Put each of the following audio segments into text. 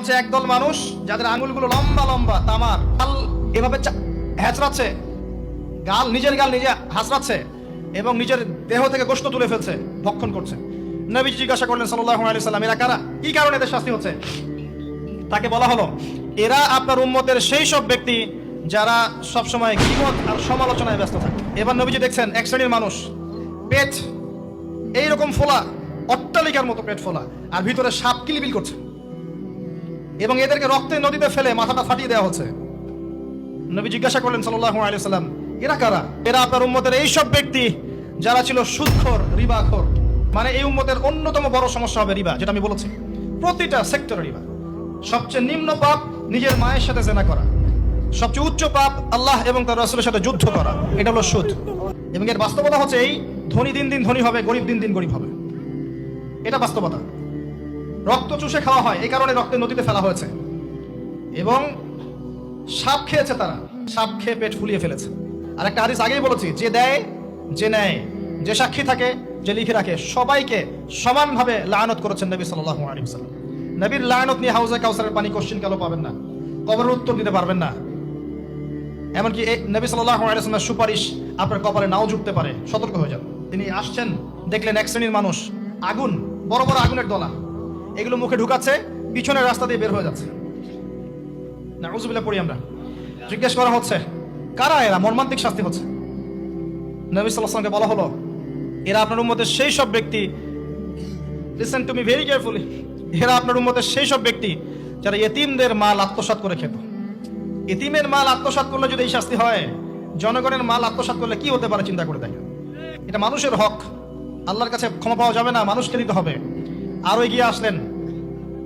হচ্ছে একদল মানুষ যাদের আঙুলগুলো লম্বা লম্বা তামার, গাল এভাবে হ্যাচড়াচ্ছে, নিজের গাল নিজে হাসড়াচ্ছে এবং নিজের দেহ থেকে গোশত তুলে ফেলছে, ভক্ষণ করছে। নবীজি জিজ্ঞাসা করলেন সাল্লাল্লাহু আলাইহি সাল্লাম, এরা কারা, কি কারণে এদের শাস্তি হচ্ছে? তাকে বলা হলো, এরা আপনার উম্মতের সেই সব ব্যক্তি যারা সবসময় গীবত আর সমালোচনায় ব্যস্ত থাকে। এবার নবীজি দেখছেন এক শ্রেণীর মানুষ, পেট এইরকম ফোলা, অট্টালিকার মতো পেট ফোলা, আর ভিতরে সাপ কিলবিল করছে এবং এদেরকে রক্তের নদীতে ফেলে মাথাটা ফাটিয়ে দেওয়া হচ্ছে। নবী জিজ্ঞাসা করলেন সাল্লাল্লাহু আলাইহি সাল্লাম, এরা কারা? এরা আপনার উম্মতের এই সব ব্যক্তি যারা ছিল সুদখোর, রিবাখোর। মানে এই উম্মতের অন্যতম বড় সমস্যা হবে রিবা, যেটা আমি বলেছি, প্রতিটা সেক্টরে রিবা। সবচেয়ে নিম্ন পাপ নিজের মায়ের সাথে জেনা করা, সবচেয়ে উচ্চ পাপ আল্লাহ এবং তার রাসূলের সাথে যুদ্ধ করা, এটা হলো সুদ। এবং এর বাস্তবতা হচ্ছে এই, ধনী দিন দিন ধনী হবে, গরিব দিন দিন গরিব হবে, এটা বাস্তবতা। রক্ত চুষে খাওয়া হয়, এই কারণে রক্তের নদীতে ফেলা হয়েছে। এবং সাপ খেয়েছে তারা, সাপ খেয়ে পেট ফুলিয়ে ফেলেছে। আর একটা হাদিস আগেই বলেছি, যে দেয়, যে নেয়, যে সাক্ষী থাকে, যে লিখে রাখে, সবাইকে সমানভাবে লানত করেছেন নবী সাল্লাল্লাহু আলাইহি ওয়াসাল্লাম। নবীর লানত নিয়ে হাউজে কাউসারের পানি কোশ্চিন কালো পাবেন না, কবরের উত্তর দিতে পারবেন না। এমনকি এই নবী সাল্লাল্লাহু আলাইহি ওয়াসাল্লামের সুপারিশ আপনার কপালে নাও জুটতে পারে, সতর্ক হয়ে যান। তিনি আসছেন, দেখলেন এক শ্রেণীর মানুষ আগুন, বড় বড় আগুনের দলা, এগুলো মুখে ঢুকাচ্ছে, পিছনের রাস্তা দিয়ে বের হয়ে যাচ্ছে। নাউযুবিল্লাহ পড়ি আমরা। জিজ্ঞেস করা হচ্ছে, কারা এরা? মর্মান্তিক শাস্তি হচ্ছে। নবী সাল্লাল্লাহু আলাইহি ওয়াসাল্লামকে বলা হলো, এরা আপনার উম্মতের সেই সব ব্যক্তি, listen to me very carefully, এরা আপনার উম্মতের সেই সব ব্যক্তি যারা ইতিমদের মাল আত্মসাৎ করে খেত। ইতিমের মাল আত্মসাৎ করলে যদি এই শাস্তি হয়, জনগণের মাল আত্মসাৎ করলে কি হতে পারে চিন্তা করে দেখেন। এটা মানুষের হক, আল্লাহর কাছে ক্ষমা পাওয়া যাবে না, মানুষকে দিতে হবে। আরো এগিয়ে আসলেন,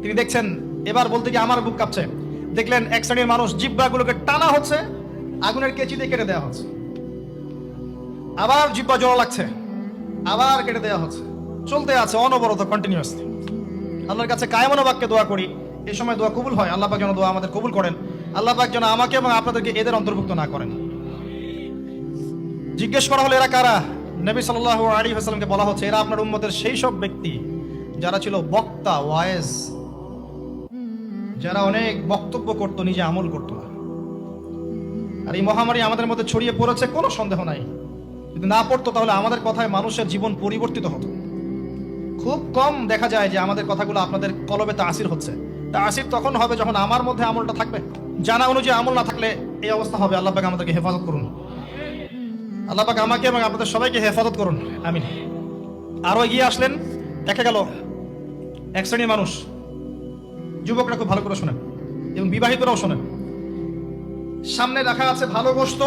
তিনি দেখছেন, এবার বলতে গিয়ে আমার বুক কাঁপছে। দেখলেন এক শ্রেণীর মানুষ, জিহ্বাগুলোকে টানা হচ্ছে, আগুনের কেচি দিয়ে কেটে দেওয়া হচ্ছে, আবার জিহ্বা জোড়া লাগছে, আবার কেটে দেওয়া হচ্ছে, চলতে আছে অনবরত, কন্টিনিউয়াসলি। আল্লাহর কাছে কায়মনো বাক্যে দোয়া করি, এই সময় দোয়া কবুল হয়। আল্লাহ পাক যেন দোয়া আমাদের কবুল করেন, আল্লাহ পাক যেন আমাকে এবং আপনাদেরকে এদের অন্তর্ভুক্ত না করেন। জিজ্ঞেস করা হলো, এরা কারা? নবী সাল্লাল্লাহু আলাইহি ওয়াসাল্লামকে বলা হচ্ছে, এরা আপনার উম্মতের সেই সব ব্যক্তি যারা ছিল বক্তা, ওয়াইজ, যারা অনেক বক্তব্য করত, নিজে আমল করত না। আর এই মহামারী আমাদের মধ্যে ছড়িয়ে পড়েছে, কোনো সন্দেহ নাই। যদি না পড়তো তাহলে আমাদের কথায় মানুষের জীবন পরিবর্তিত হতো। খুব কম দেখা যায় যে আমাদের কথাগুলো আপনাদের কলবে তাসির হচ্ছে। তাসির তখন হবে যখন আমার মধ্যে আমলটা থাকবে। জানা অনুযায়ী আমল না থাকলে এই অবস্থা হবে। আল্লাহ পাক আমাদেরকে হেফাজত করুন, আল্লাহ পাক আমাকে এবং আপনাদের সবাইকে হেফাজত করুন, আমিন। আরো এগিয়ে আসলেন, দেখা গেল এক শ্রেণীর মানুষ, যুবকরা খুব ভালো করে শোনেন এবং বিবাহিতরাও শোনেন। সামনে রাখা আছে ভালো গোশত,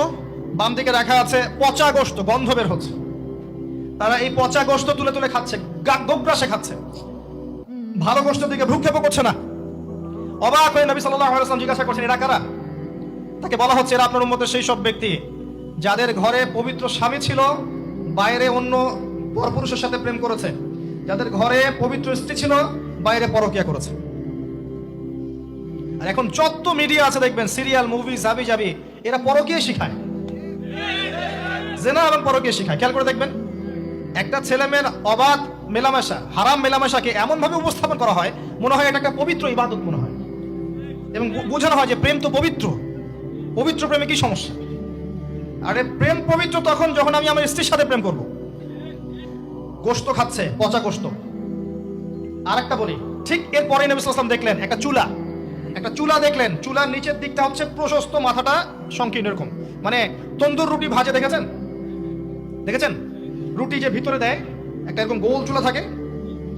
বাম দিকে রাখা আছে পচা গোশত, গন্ধ বের হচ্ছে। তারা এই পচা গোশত তুলে তুলে খাচ্ছে, গোগ্রাসে খাচ্ছে, ভালো গোশতের দিকে ভ্রুক্ষেপও করছে না। অবাক হয়ে নবী সাল্লাল্লাহু আলাইহি ওয়াসাল্লাম জিজ্ঞাসা করছেন, এরা কারা? তাকে বলা হচ্ছে, এরা আপনার উম্মতের সেই সব ব্যক্তি যাদের ঘরে পবিত্র স্বামী ছিল, বাইরে অন্য পরপুরুষের সাথে প্রেম করেছে, যাদের ঘরে পবিত্র স্ত্রী ছিল, বাইরে পরকিয়া করেছে। আর এখন যত মিডিয়া আছে দেখবেন, সিরিয়াল, মুভি, জাবি জাবি, এরা পরকিয়া শিখায়, জেনা এবং পরকিয়া শিখায়। খেয়াল করে দেখবেন, একটা ছেলে মেয়ের অবাধ মেলামেশা, হারাম মেলামেশাকে এমন ভাবে উপস্থাপন করা হয়, মনে হয় এটা একটা পবিত্র ইবাদত মনে হয়, এবং বোঝানো হয় যে প্রেম তো পবিত্র, পবিত্র প্রেমে কি সমস্যা? আরে প্রেম পবিত্র তখন যখন আমি আমার স্ত্রীর সাথে প্রেম করব। গোশত খাচ্ছে, পচা গোশত। আর একটা বলি, ঠিক এরপরে নবী সাল্লাল্লাহু আলাইহি ওয়াসাল্লাম দেখলেন একটা চুলা দেখলেন, চুলার নিচের দিকটা হচ্ছে প্রশস্ত, মাথাটা সংকীর্ণ, এরকম, মানে তন্দুর রুটি ভাজে দেখেছেন রুটি যে ভিতরে দেয় একটা এরকম গোল চুলা থাকে,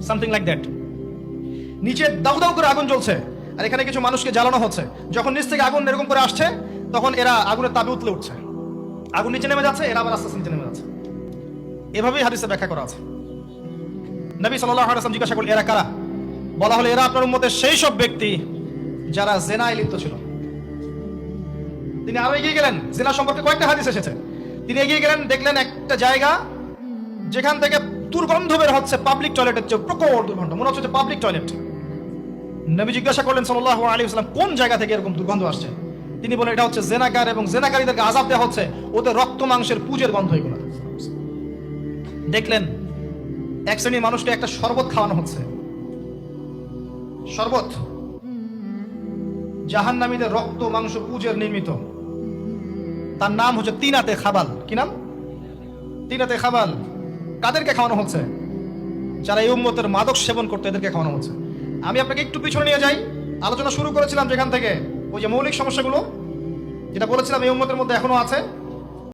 সামথিং লাইক দ্যাট। নিচে দাউ দাউ করে আগুন জ্বলছে, আর এখানে কিছু মানুষকে জ্বালানো হচ্ছে। যখন নিচ থেকে আগুন এরকম করে আসছে, তখন এরা আগুনের তাপে উতলে উঠছে, আগুন নিচে নেমে যাচ্ছে, এরা আবার আস্তে আস্তে নিচে নেমে যাচ্ছে। এভাবেই হাদিসে ব্যাখ্যা করা আছে। নবী সাল্লাল্লাহু আলাইহি ওয়াসাল্লাম জিজ্ঞাসা করলেন, এরা কারা? বলা হলো, এরা আপনার উম্মতের সেই সব ব্যক্তি যারা জেনায় লিপ্ত ছিল। তিনি আরো এগিয়ে গেলেন, জেনা সম্পর্কে কয়েকটা হাদিস এসেছে। তিনি এগিয়ে গেলেন, দেখলেন একটা জায়গা যেখান থেকে দুর্গন্ধ বের হচ্ছে, পাবলিক টয়লেটের চেয়ে প্রকট দুর্গন্ধ, মনে হচ্ছে পাবলিক টয়লেট। নবী জিজ্ঞাসা করলেন সাল্লাল্লাহু আলাইহি ওয়াসাল্লাম, কোন জায়গা থেকে এরকম দুর্গন্ধ আসছে? তিনি বলেন, এটা হচ্ছে জেনাকার, এবং জেনাকারীদেরকে আযাব দেওয়া হচ্ছে, ওদের রক্ত মাংসের পুজের গন্ধ এগুলো। দেখলেন এক শ্রেণীর মানুষকে একটা শরবত খাওয়ানো হচ্ছে, শরবত, জাহান্নামীদের রক্ত মাংস পুজের নির্মিত। তার নাম হচ্ছে তিনাতে খাবাল। কি নাম? তিনাতে খাবাল। কাদেরকে খাওয়ানো হচ্ছে? যারা এই উম্মতের মাদক সেবন করতে, এদেরকে খাওয়ানো হচ্ছে। আমি আপনাকে একটু পিছনে নিয়ে যাই। আলোচনা শুরু করেছিলাম যেখান থেকে, ওই যে মৌলিক সমস্যাগুলো যেটা বলেছিলাম এই উম্মতের মধ্যে এখনো আছে।